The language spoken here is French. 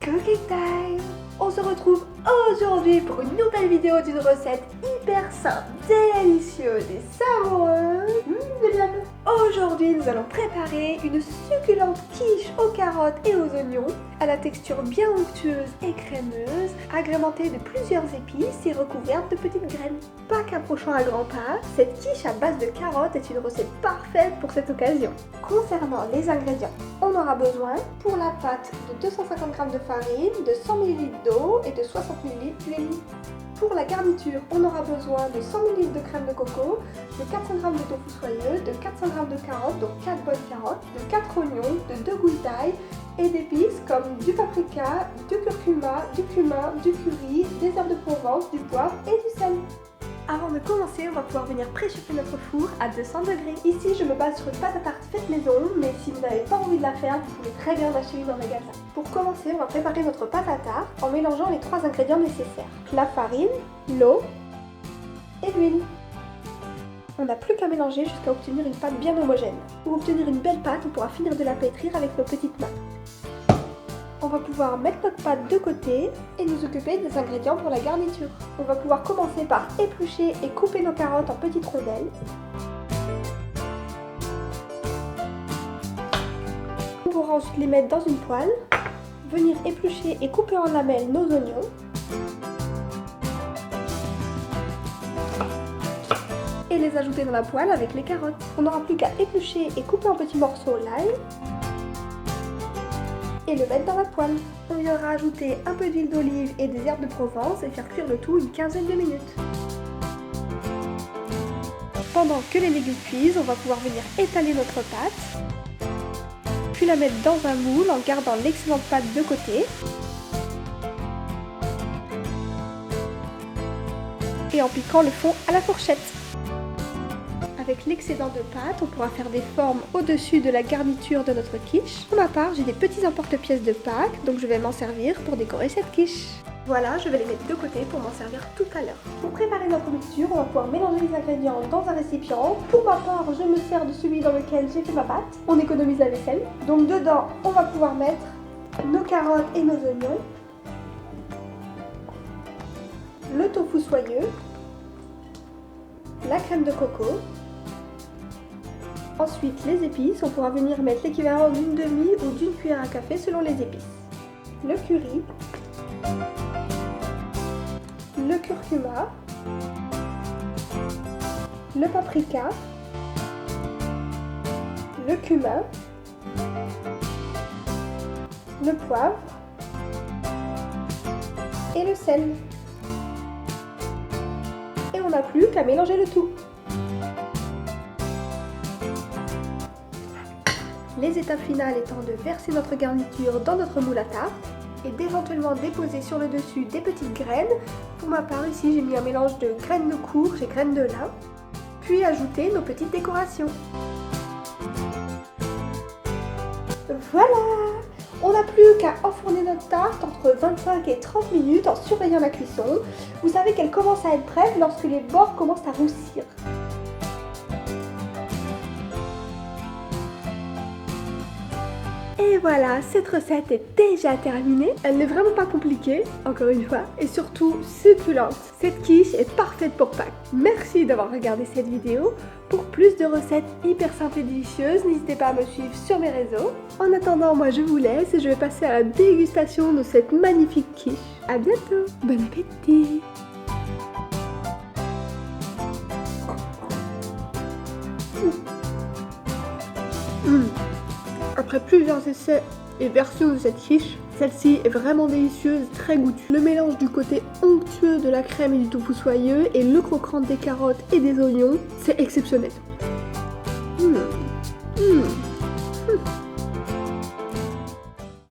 Cooking time! On se retrouve aujourd'hui pour une nouvelle vidéo d'une recette hyper simple, délicieuse et savoureuse. Aujourd'hui, nous allons préparer une succulente quiche aux carottes et aux oignons, à la texture bien onctueuse et crémeuse, agrémentée de plusieurs épices et recouverte de petites graines. Pas qu'approchant à grands pas, cette quiche à base de carottes est une recette parfaite pour cette occasion. Concernant les ingrédients, on aura besoin pour la pâte de 250 g de farine, de 100 ml d'eau et de 60 ml d'huile. Pour la garniture, on aura besoin de 100 ml de crème de coco, de 400 g de tofu soyeux, de 400 g de carottes, donc 4 bonnes carottes, de 4 oignons, de 2 gousses d'ail et d'épices comme du paprika, du curcuma, du cumin, du curry, des herbes de Provence, du poivre et du sel. Avant de commencer, on va pouvoir venir préchauffer notre four à 200 degrés. Ici, je me base sur une pâte à tarte faite maison, mais si vous n'avez pas envie de la faire, vous pouvez très bien en acheter une en magasin. Pour commencer, on va préparer notre pâte à tarte en mélangeant les 3 ingrédients nécessaires. La farine, l'eau et l'huile. On n'a plus qu'à mélanger jusqu'à obtenir une pâte bien homogène. Pour obtenir une belle pâte, on pourra finir de la pétrir avec nos petites mains. On va pouvoir mettre notre pâte de côté et nous occuper des ingrédients pour la garniture. On va pouvoir commencer par éplucher et couper nos carottes en petites rondelles. On pourra ensuite les mettre dans une poêle, venir éplucher et couper en lamelles nos oignons. Et les ajouter dans la poêle avec les carottes. On n'aura plus qu'à éplucher et couper en petits morceaux l'ail et le mettre dans la poêle. On y aura ajouté un peu d'huile d'olive et des herbes de Provence et faire cuire le tout une quinzaine de minutes. Pendant que les légumes cuisent, on va pouvoir venir étaler notre pâte, puis la mettre dans un moule en gardant l'excellente pâte de côté et en piquant le fond à la fourchette. Avec l'excédent de pâte, on pourra faire des formes au-dessus de la garniture de notre quiche. Pour ma part, j'ai des petits emporte-pièces de Pâques, donc je vais m'en servir pour décorer cette quiche. Voilà, je vais les mettre de côté pour m'en servir tout à l'heure. Pour préparer notre mixture, on va pouvoir mélanger les ingrédients dans un récipient. Pour ma part, je me sers de celui dans lequel j'ai fait ma pâte. On économise la vaisselle. Donc dedans, on va pouvoir mettre nos carottes et nos oignons, le tofu soyeux, la crème de coco. Ensuite, les épices, on pourra venir mettre l'équivalent d'une demi ou d'une cuillère à café selon les épices. Le curry, le curcuma, le paprika, le cumin, le poivre et le sel. Et on n'a plus qu'à mélanger le tout. Les étapes finales étant de verser notre garniture dans notre moule à tarte et d'éventuellement déposer sur le dessus des petites graines. Pour ma part, ici j'ai mis un mélange de graines de courge et graines de lin, puis ajouter nos petites décorations. Voilà! On n'a plus qu'à enfourner notre tarte entre 25 et 30 minutes en surveillant la cuisson. Vous savez qu'elle commence à être prête lorsque les bords commencent à roussir. Et voilà, cette recette est déjà terminée. Elle n'est vraiment pas compliquée, encore une fois, et surtout succulente. Cette quiche est parfaite pour Pâques. Merci d'avoir regardé cette vidéo. Pour plus de recettes hyper simples et délicieuses, n'hésitez pas à me suivre sur mes réseaux. En attendant, moi je vous laisse et je vais passer à la dégustation de cette magnifique quiche. À bientôt, bon appétit! Après plusieurs essais et versions de cette quiche, celle-ci est vraiment délicieuse, très goûtue. Le mélange du côté onctueux de la crème et du tofu soyeux et le croquant des carottes et des oignons, c'est exceptionnel.